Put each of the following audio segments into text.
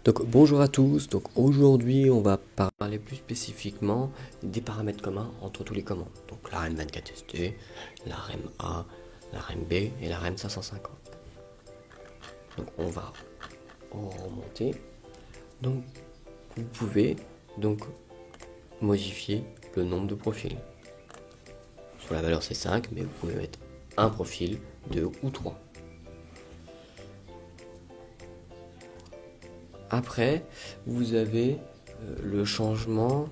Donc bonjour à tous, donc aujourd'hui on va parler plus spécifiquement des paramètres communs entre tous les commandes. Donc la REM 24ST, la REM A, la REM B et la REM 550. Donc on va remonter. Donc vous pouvez donc modifier le nombre de profils. Sur la valeur c'est 5, mais vous pouvez mettre un profil, 2 ou 3. Après, vous avez le changement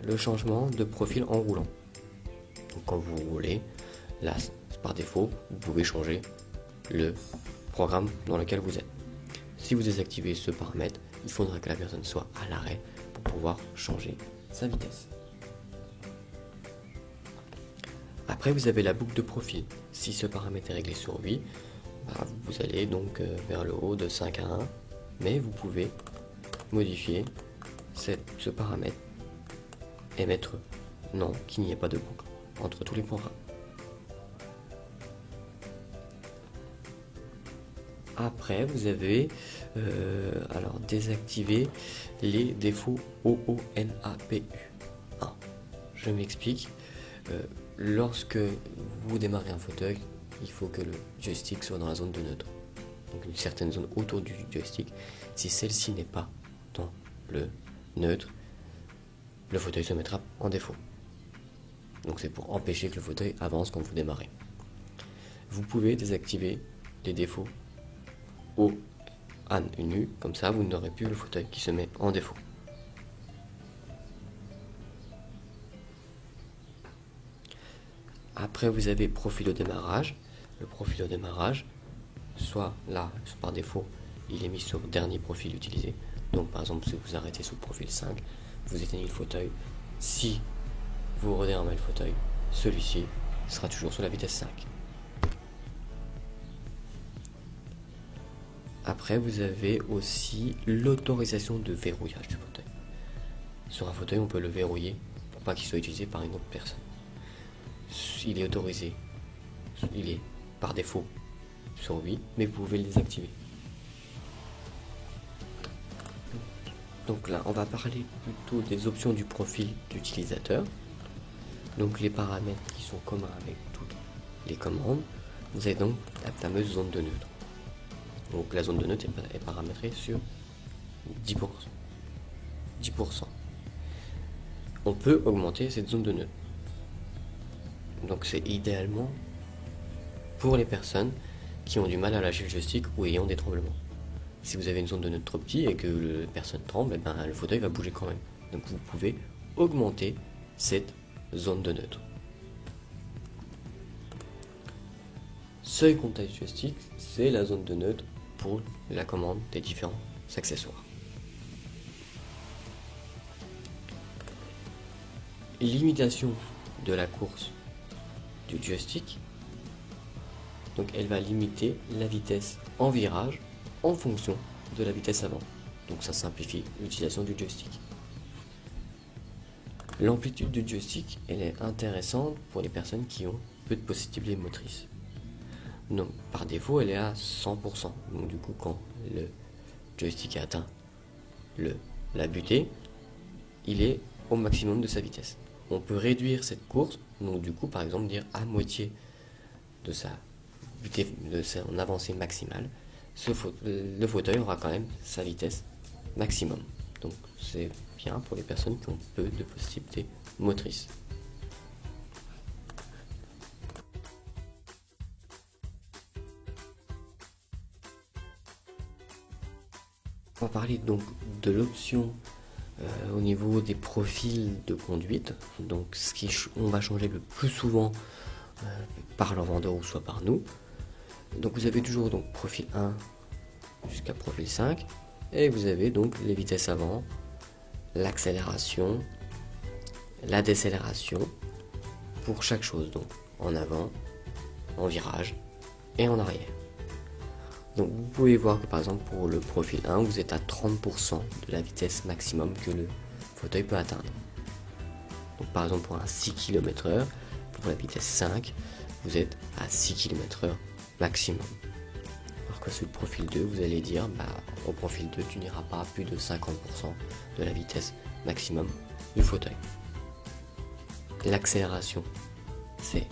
de profil en roulant. Donc quand vous roulez, là, par défaut, vous pouvez changer le programme dans lequel vous êtes. Si vous désactivez ce paramètre, il faudra que la personne soit à l'arrêt pour pouvoir changer sa vitesse. Après, vous avez la boucle de profil. Si ce paramètre est réglé sur 8, vous allez donc vers le haut de 5 à 1. Mais vous pouvez modifier ce paramètre et mettre non, qu'il n'y ait pas de boucle entre tous les programmes. Après, vous avez désactiver les défauts OONAPU. Je m'explique. Lorsque vous démarrez un fauteuil, il faut que le joystick soit dans la zone de neutre. Donc une certaine zone autour du joystick. Si celle-ci n'est pas dans le neutre, le fauteuil se mettra en défaut. Donc c'est pour empêcher que le fauteuil avance quand vous démarrez. Vous pouvez désactiver les défauts OANU, comme ça vous n'aurez plus le fauteuil qui se met en défaut. Après vous avez profil au démarrage. Le profil au démarrage, soit là, par défaut, il est mis sur dernier profil utilisé. Donc par exemple, si vous arrêtez sous le profil 5, vous éteignez le fauteuil. Si vous redémarrez le fauteuil, celui-ci sera toujours sur la vitesse 5. Après, vous avez aussi l'autorisation de verrouillage du fauteuil. Sur un fauteuil, on peut le verrouiller pour pas qu'il soit utilisé par une autre personne. Il est autorisé, il est par défaut sur 8, mais vous pouvez le désactiver. Donc là, on va parler plutôt des options du profil d'utilisateur. Donc les paramètres qui sont communs avec toutes les commandes. Vous avez donc la fameuse zone de neutre. Donc la zone de neutre est paramétrée sur 10%. On peut augmenter cette zone de neutre. Donc c'est idéalement pour les personnes qui ont du mal à lâcher le joystick ou ayant des tremblements. Si vous avez une zone de neutre trop petite et que la personne tremble, le fauteuil va bouger quand même. Donc vous pouvez augmenter cette zone de neutre. Seuil contact joystick, c'est la zone de neutre pour la commande des différents accessoires. Limitation de la course du joystick. Donc elle va limiter la vitesse en virage en fonction de la vitesse avant. Donc ça simplifie l'utilisation du joystick. L'amplitude du joystick, elle est intéressante pour les personnes qui ont peu de possibilités motrices. Donc par défaut, elle est à 100%. Donc du coup, quand le joystick a atteint la butée, il est au maximum de sa vitesse. On peut réduire cette course, donc du coup, par exemple, dire à moitié de sa son avancée maximale, le fauteuil aura quand même sa vitesse maximum. Donc c'est bien pour les personnes qui ont peu de possibilités motrices. On va parler donc de l'option au niveau des profils de conduite. Donc on va changer le plus souvent par leur vendeur ou soit par nous. Donc vous avez toujours donc profil 1 jusqu'à profil 5 et vous avez donc les vitesses avant, l'accélération, la décélération pour chaque chose, donc en avant, en virage et en arrière. Donc vous pouvez voir que par exemple pour le profil 1 vous êtes à 30% de la vitesse maximum que le fauteuil peut atteindre. Donc par exemple pour un 6 km/h, pour la vitesse 5 vous êtes à 6 km/h maximum. que sur le profil 2, vous allez dire, au profil 2, tu n'iras pas à plus de 50% de la vitesse maximum du fauteuil. L'accélération, c'est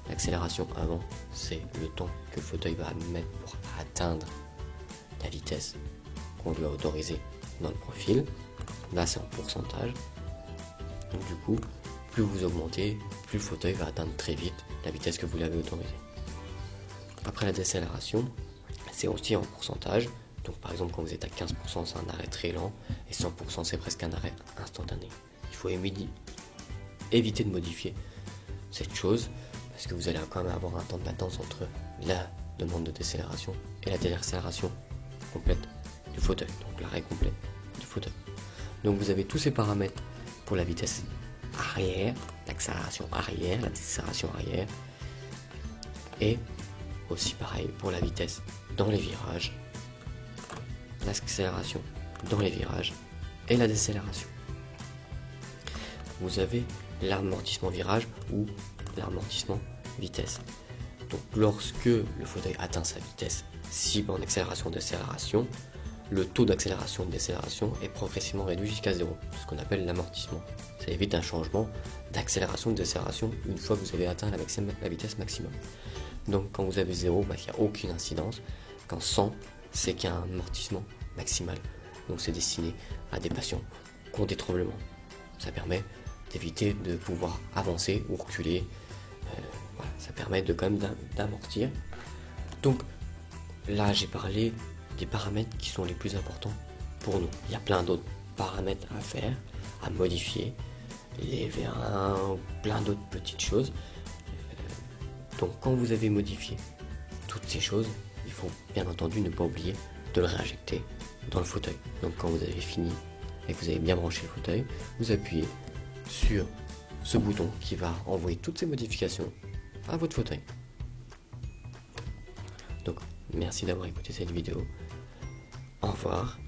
l'accélération avant, c'est le temps que le fauteuil va mettre pour atteindre la vitesse qu'on lui a autorisée dans le profil. Là, c'est en pourcentage. Donc du coup, plus vous augmentez, plus le fauteuil va atteindre très vite la vitesse que vous l'avez autorisée. Après la décélération, c'est aussi en pourcentage. Donc par exemple, quand vous êtes à 15%, c'est un arrêt très lent, et 100%, c'est presque un arrêt instantané. Il faut éviter de modifier cette chose, parce que vous allez quand même avoir un temps de latence entre la demande de décélération et la décélération complète du fauteuil, donc l'arrêt complet du fauteuil. Donc vous avez tous ces paramètres pour la vitesse arrière, l'accélération arrière, la décélération arrière, et aussi pareil pour la vitesse dans les virages, l'accélération dans les virages et la décélération. Vous avez l'amortissement virage ou l'amortissement vitesse. Donc lorsque le fauteuil atteint sa vitesse cible en accélération-décélération, le taux d'accélération-décélération est progressivement réduit jusqu'à 0, ce qu'on appelle l'amortissement. Ça évite un changement d'accélération-décélération une fois que vous avez atteint la vitesse maximum. Donc quand vous avez 0, il n'y a aucune incidence. Quand 100, c'est qu'il y a un amortissement maximal. Donc c'est destiné à des patients qui ont des tremblements. Ça permet d'éviter de pouvoir avancer ou reculer. Voilà, ça permet quand même d'amortir. Donc là, j'ai parlé des paramètres qui sont les plus importants pour nous. Il y a plein d'autres paramètres à faire, à modifier, les V1, plein d'autres petites choses. Donc quand vous avez modifié toutes ces choses, il faut bien entendu ne pas oublier de le réinjecter dans le fauteuil. Donc quand vous avez fini et que vous avez bien branché le fauteuil, vous appuyez sur ce bouton qui va envoyer toutes ces modifications à votre fauteuil. Donc merci d'avoir écouté cette vidéo. Au revoir